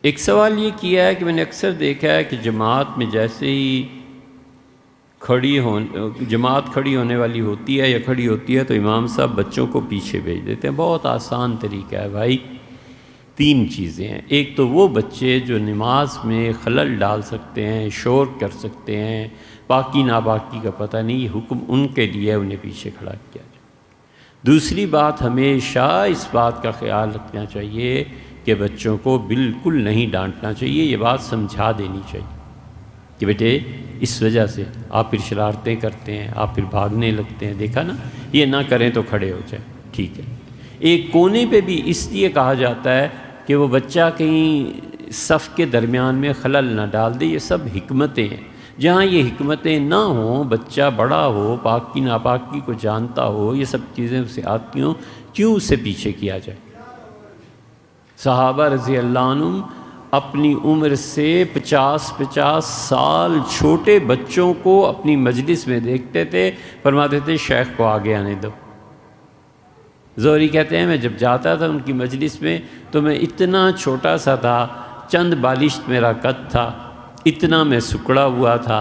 ایک سوال یہ کیا ہے کہ میں نے اکثر دیکھا ہے کہ جماعت میں جیسے ہی جماعت کھڑی ہونے والی ہوتی ہے یا کھڑی ہوتی ہے تو امام صاحب بچوں کو پیچھے بھیج دیتے ہیں۔ بہت آسان طریقہ ہے بھائی، 3 چیزیں ہیں۔ ایک تو وہ بچے جو نماز میں خلل ڈال سکتے ہیں، شور کر سکتے ہیں، پاکی ناپاکی کا پتہ نہیں، یہ حکم ان کے لیے انہیں پیچھے کھڑا کیا جائے۔ دوسری بات، ہمیشہ اس بات کا خیال رکھنا چاہیے کہ بچوں کو بالکل نہیں ڈانٹنا چاہیے، یہ بات سمجھا دینی چاہیے کہ بیٹے اس وجہ سے آپ پھر شرارتیں کرتے ہیں، آپ پھر بھاگنے لگتے ہیں، دیکھا نا، یہ نہ کریں تو کھڑے ہو جائیں، ٹھیک ہے۔ ایک کونے پہ بھی اس لیے کہا جاتا ہے کہ وہ بچہ کہیں صف کے درمیان میں خلل نہ ڈال دے، یہ سب حکمتیں ہیں۔ جہاں یہ حکمتیں نہ ہوں، بچہ بڑا ہو، پاکی ناپاکی کو جانتا ہو، یہ سب چیزیں اسے آتی ہوں، کیوں اسے پیچھے کیا جائے؟ صحابہ رضی اللہ عنہم اپنی عمر سے 50 سال چھوٹے بچوں کو اپنی مجلس میں دیکھتے تھے، فرماتے تھے شیخ کو آگے آنے دو۔ زہری کہتے ہیں میں جب جاتا تھا ان کی مجلس میں تو میں اتنا چھوٹا سا تھا، چند بالشت میرا قد تھا، اتنا میں سکڑا ہوا تھا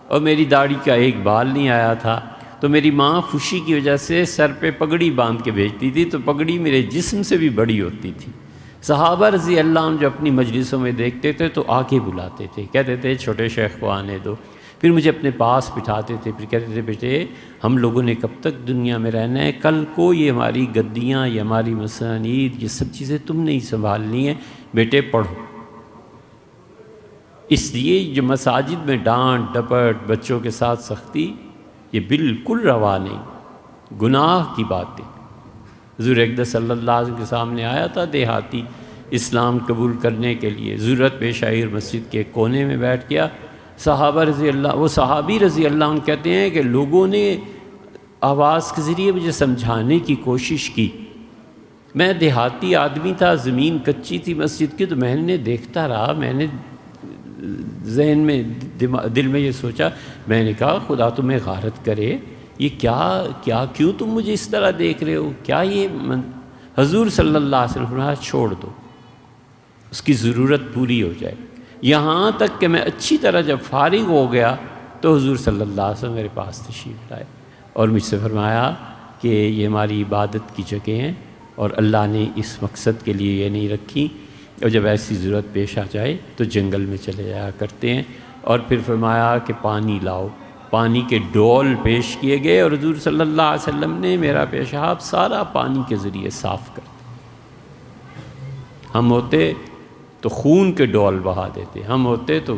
اور میری داڑھی کا ایک بال نہیں آیا تھا، تو میری ماں خوشی کی وجہ سے سر پہ پگڑی باندھ کے بھیجتی تھی، تو پگڑی میرے جسم سے بھی بڑی ہوتی تھی۔ صحابہ رضی اللہ عنہ جو اپنی مجلسوں میں دیکھتے تھے تو آگے بلاتے تھے، کہتے تھے چھوٹے شیخ کو آنے دو، پھر مجھے اپنے پاس بٹھاتے تھے، پھر کہتے تھے بیٹے ہم لوگوں نے کب تک دنیا میں رہنا ہے، کل کو یہ ہماری گدیاں، یہ ہماری مسانید، یہ سب چیزیں تم نے ہی سنبھالنی ہیں، بیٹے پڑھو۔ اس لیے جو مساجد میں ڈانٹ ڈپٹ، بچوں کے ساتھ سختی، یہ بالکل روا نہیں، گناہ کی باتیں۔ حضور اقدس صلی اللہ علیہ وسلم کے سامنے آیا تھا دیہاتی اسلام قبول کرنے کے لیے، ضرورت پیش آئی، مسجد کے کونے میں بیٹھ گیا۔ صحابی رضی اللہ عنہ کہتے ہیں کہ لوگوں نے آواز کے ذریعے مجھے سمجھانے کی کوشش کی، میں دیہاتی آدمی تھا، زمین کچی تھی مسجد کی، تو میں نے دیکھتا رہا، میں نے ذہن میں دل میں یہ سوچا، میں نے کہا خدا تمہیں غارت کرے، یہ کیا کیوں تم مجھے اس طرح دیکھ رہے ہو، کیا یہ حضور صلی اللہ علیہ وسلم فرمایا چھوڑ دو، اس کی ضرورت پوری ہو جائے۔ یہاں تک کہ میں اچھی طرح جب فارغ ہو گیا تو حضور صلی اللہ علیہ وسلم میرے پاس تشریف لائے اور مجھ سے فرمایا کہ یہ ہماری عبادت کی جگہ ہیں اور اللہ نے اس مقصد کے لیے یہ نہیں رکھی، اور جب ایسی ضرورت پیش آ جائے تو جنگل میں چلے جایا کرتے ہیں۔ اور پھر فرمایا کہ پانی لاؤ، پانی کے ڈول پیش کیے گئے اور حضور صلی اللہ علیہ وسلم نے میرا پیشاب سارا پانی کے ذریعے صاف کر دیا۔ ہم ہوتے تو خون کے ڈول بہا دیتے، ہم ہوتے تو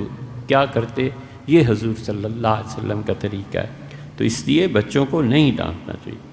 کیا کرتے؟ یہ حضور صلی اللہ علیہ وسلم کا طریقہ ہے، تو اس لیے بچوں کو نہیں ڈانٹنا چاہیے۔